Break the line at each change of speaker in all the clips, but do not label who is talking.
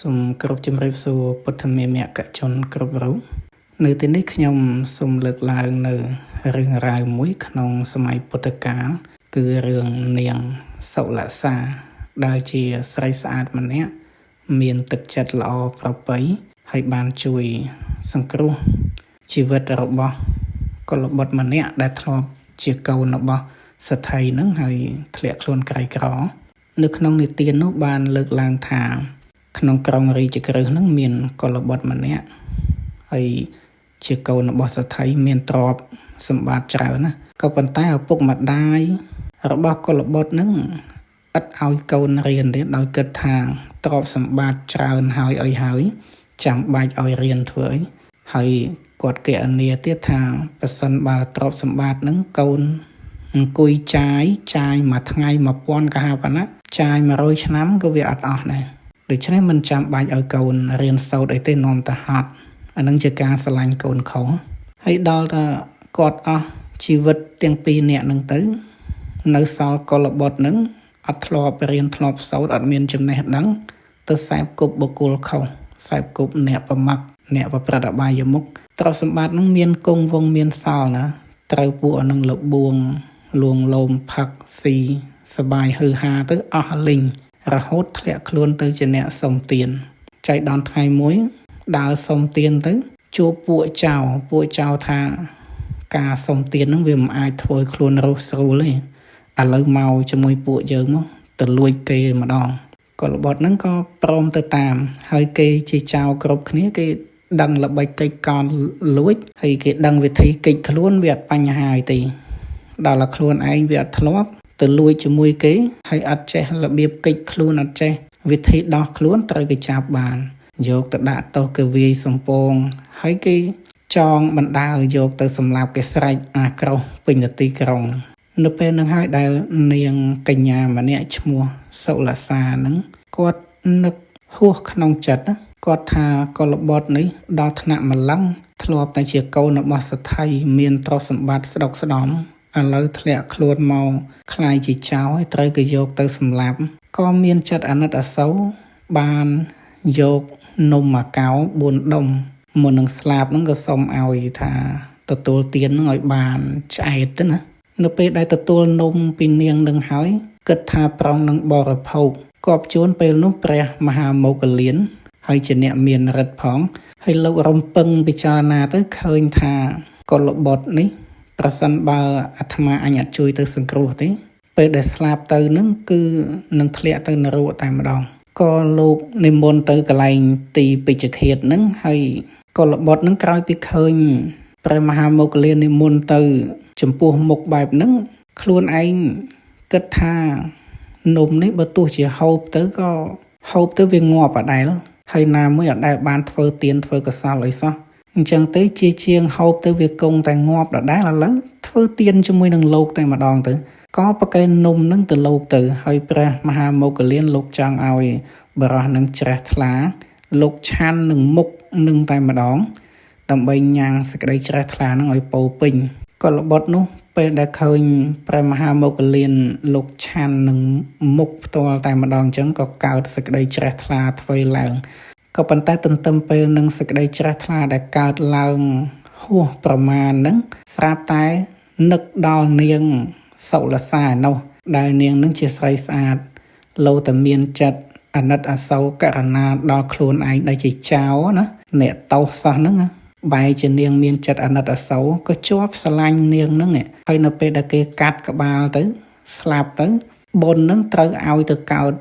សូមគោរពជំរាបសួរពុទ្ធមេមគ្គជនគ្រប់រូបនៅទីនេះខ្ញុំសូមលើកឡើងនៅរឿងរ៉ាវមួយក្នុងសម័យពុទ្ធកាលគឺរឿងនាងសុលសាដែលជាស្រីស្អាតម្នាក់មានទឹកចិត្តល្អប្រពៃហើយបានជួយសង្គ្រោះជីវិតរបស់កុលបុត្រម្នាក់ដែលធ្លាប់ជាកូនរបស់សេដ្ឋីនឹងហើយធ្លាក់ខ្លួនក្រីក្រនៅក្នុងនិទាននោះបានលើកឡើងថាក្នុងក្រុងរាជក្រឹសនឹងមានកុលបុត្រម្នាក់ហើយជាកូនរបស់សេដ្ឋីមានទ្រព្យសម្បត្តិច្រើនណាក៏ប៉ុន្តែឪពុកម្ដាយរបស់កុលបុត្រនឹងឥតឲ្យកូនរៀនទេដោយគិតថាទ្រព្យសម្បត្តិច្រើនហើយចាំបាច់ឲ្យរៀនធ្វើអីហើយគាត់គណនាទៀតថាប្រសិនបើទ្រព្យសម្បត្តិនឹងកូនអង្គុយចាយមួយថ្ងៃ1000កហបណៈចាយ100ឆ្នាំក៏វាអត់អស់ដែរដូច្នេះមិនចាំបាច់ឲ្យកូនរៀនសូត្រអីទេនាំតែហត់អានឹងជាការស្រឡាញ់កូនខុសហើយដល់តែគាត់អស់ជីវិតទាំងពីរនាក់នឹងទៅនៅសល់កុលបុត្រនឹងអត់ធ្លាប់រៀនធ្លាប់សូត្រអត់មានចំណេះដឹងទៅសែបគប់បុគ្គលខុសសែបគប់អ្នកប្រមាក់អ្នកប្រព្រឹត្តអបាយមុខទ្រព្យសម្បត្តិនឹងមានគង់វង្សមានសល់ណាត្រូវពួកអានឹងលបួងលួងលោមផឹកស៊ីសបាយហឺហាទៅអស់លីងរហូតធ្លាក់ខ្លួនទៅជាអ្នកសុំទានចៃដន្យថ្ងៃមួយដើរសុំទានទៅជួបពួកចៅថាការសុំទាននឹងវាមិនអាចធ្វើខ្លួនរស់ស្រួលទេឥឡូវមកជាមួយពួកយើងមកទៅលួចគេម្ដងកុលបុត្រហ្នឹងក៏ព្រមទៅតាមហើយគេជាចៅគ្រប់គ្នាគេដឹងល្បិចកិច្ចកនលួចហើយគេដឹងវិធីកិច្ចខ្លួនវាអត់បញ្ហាទេដល់តែខ្លួនឯងវាអត់ធ្លាប់ទៅលួចជាមួយគេហើយអត់ចេះរបៀបកិច្ចខ្លួនអត់ចេះវិធីដោះខ្លួនត្រូវគេចាប់បានយកទៅដាក់ទោសគេវាយសំពងហើយគេចងបណ្ដាលយកទៅសម្លាប់គេស្រែកអាក្រោះពេញទីក្រុងនៅពេលនឹងហើយដែលនាងកញ្ញាម្នាក់ឈ្មោះសុលសានឹងគាត់នឹកហួសក្នុងចិត្តគាត់ថាកុលបុត្រនេះដល់ថ្នាក់ម្លឹងធ្លាប់តែជាកូនរបស់សេដ្ឋីមានទ្រព្យសម្បត្តិស្ដុកស្ដំឥឡូវធ្លាក់ខ្លួនមកខ្លាយជាចៅហើយត្រូវគេយកទៅសម្លាប់ក៏មានចិត្តអាណិតអាសូរបានយកនំមកកោ4ដុំមុននឹងស្លាប់ហ្នឹងក៏សុំឲ្យថាទទួលទានហ្នឹងឲ្យបានឆ្អែតទៅណានៅពេលដែលទទួលនំពីនាងនឹងហើយគិតថាប្រងនឹងបរិភោគគប់ជួនពេលនោះព្រះមហាមោគលានហើយជាអ្នកមានរិទ្ធផងហើយលោករំពឹងពិចារណាទៅឃើញថាកុលបុត្រនេះប្រសិនបើអាត្មាអញអត់ជួយទៅសង្គ្រោះទេពេលដែលស្លាប់ទៅនឹងគឺនឹងធ្លាក់ទៅនរកតែម្ដងក៏លោកនិមន្តទៅកន្លែងទីពេជ្ជឃាតនឹងហើយកុលបុត្រនឹងក្រោយពីឃើញព្រះមហាមោគលាននិមន្តទៅចំពោះមុខបែបហ្នឹងខ្លួនឯងគិតថានំនេះបើទោះជាហូបទៅក៏ហូបទៅវាងាប់អដែលហើយណាមួយអត់ដែលបានធ្វើទានធ្វើកុសលអីសោះអញ្ចឹងទៅជាងហូបទៅវាគង់តែងាប់ដដែលឥឡូវធ្វើទានជាមួយនឹងលោកតែម្ដងទៅក៏ប្រកែនំនឹងទៅលោកទៅហើយព្រះមហាមោគលានលោកចង់ឲ្យបរោះនឹងជ្រះថ្លាលោកឆាន់នឹងមុខនឹងតែម្ដងដើម្បីញ៉ាំងសេចក្តីជ្រះថ្លានឹងឲ្យពោពេញកុលបុត្រនោះពេលដែលឃើញព្រះមហាមោគលានលោកឆាន់នឹងមុខផ្ទាល់តែម្ដងអញ្ចឹងក៏កើតសេចក្តីជ្រះថ្លាធ្វេរឡើងក៏ប៉ុន្តែទន្ទឹមពេលនឹងសេចក្តីជ្រះថ្លាដែលកើតឡើងហួសប្រមាណហ្នឹងស្រាប់តែនឹកដល់នាងសុលសានោះដែលនាងនឹងជាស្រីស្អាតលោតែមានចិត្តអាណិតអាសូរករណាដល់ខ្លួនឯងដែលជាចៅណាអ្នកតោសោះហ្នឹងបែរជានាងមានចិត្តអាណិតអាសូរក៏ជាប់ស្រឡាញ់នាងហ្នឹងហើយនៅពេលដែលគេកាត់ក្បាលទៅស្លាប់ទៅបុណ្យហ្នឹងត្រូវឲ្យទៅកើត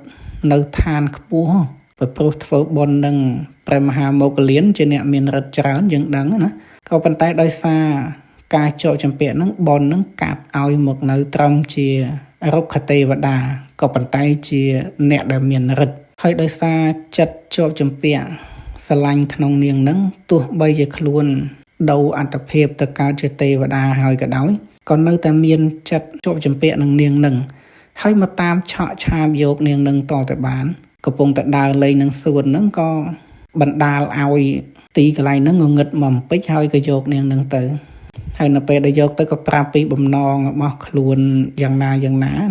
នៅឋានខ្ពស់ព្រោះធ្វើបុណ្យនឹងព្រះមហាមោគលានជាអ្នកមានរិទ្ធច្រើនយើងដឹងណាក៏ប៉ុន្តែដោយសារការចោកចម្ពាក់ហ្នឹងបុណ្យហ្នឹងកាត់ឲ្យមកនៅត្រឹមជារុក្ខទេវតាក៏ប៉ុន្តែជាអ្នកដែលមានរិទ្ធហើយដោយសារចិត្តជាប់ចម្ពាក់ស្រឡាញ់ក្នុងនាងហ្នឹងទោះបីជាខ្លួនដូរអត្តភាពទៅកើតជាទេវតាហើយក៏ដោយក៏នៅតែមានចិត្តជាប់ចម្ពាក់នឹងនាងហ្នឹងហើយមកតាមឆក់ឆាបយកនាងហ្នឹងតទៅបានកំពុងតែដើរលេងនឹងសួនហ្នឹងក៏បណ្ដាលឲ្យទីកន្លែងហ្នឹងងឹតមកបន្តិចហើយក៏យកនាងហ្នឹងទៅហើយនៅពេលដែលយកទៅក៏ប្រាប់ពីបំណងរបស់ខ្លួនយ៉ាងណា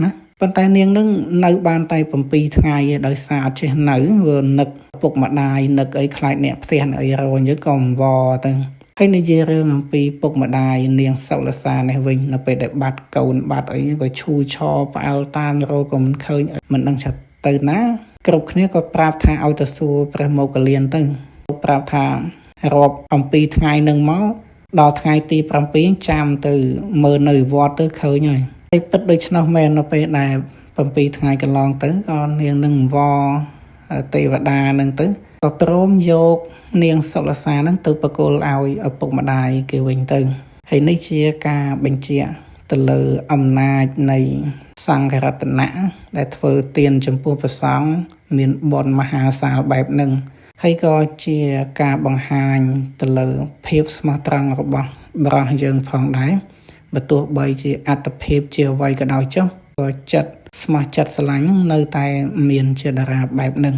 ណា ប៉ុន្តែនាងនឹងនៅបានតែ7ថ្ងៃឯដោយសារអត់ចេះនៅវានឹកពុកម្ដាយនឹកអីខ្លាចអ្នកផ្ទះអីរអញ្ចឹងក៏អង្វរទៅហើយនិយាយរឿងអំពីពុកម្ដាយនាងសុលសានេះវិញនៅពេលដែលបាត់កូនបាត់អីក៏ឈូឆរផ្អើលតាមរកក៏មិនឃើញមិនដឹងថាទៅណាគ្រប់គ្នាក៏ប្រាប់ថាឲ្យទៅសួរព្រះមោគលានទៅប្រាប់ថារាប់អំពីថ្ងៃនឹងមកដល់ថ្ងៃទី7ចាំទៅមើលនៅវត្តទៅឃើញហើយពិតដូច្នោះមែននៅពេលដែល7ថ្ងៃកន្លងទៅក៏នាងនឹងវទេវតានឹងទៅក៏ព្រមយកនាងសុលសានឹងទៅប្រគល់ឲ្យឪពុកម្ដាយគេវិញទៅហើយនេះជាការបញ្ជាក់ទៅលើអំណាចនៃសង្ឃរតនៈដែលធ្វើទានចំពោះព្រះសង្ឃមានបុណ្យមហាសាលបែបហ្នឹងហើយក៏ជាការបង្ហាញទៅលើភាពស្មោះត្រង់របស់បរិសុទ្ធយើងផងដែរបើទោះបីជាអត្តភាពជាអ្វីក៏ដោយចុះក៏ចិត្តស្មោះចិត្តស្រឡាញ់នៅតែមានជាតារាបែបហ្នឹង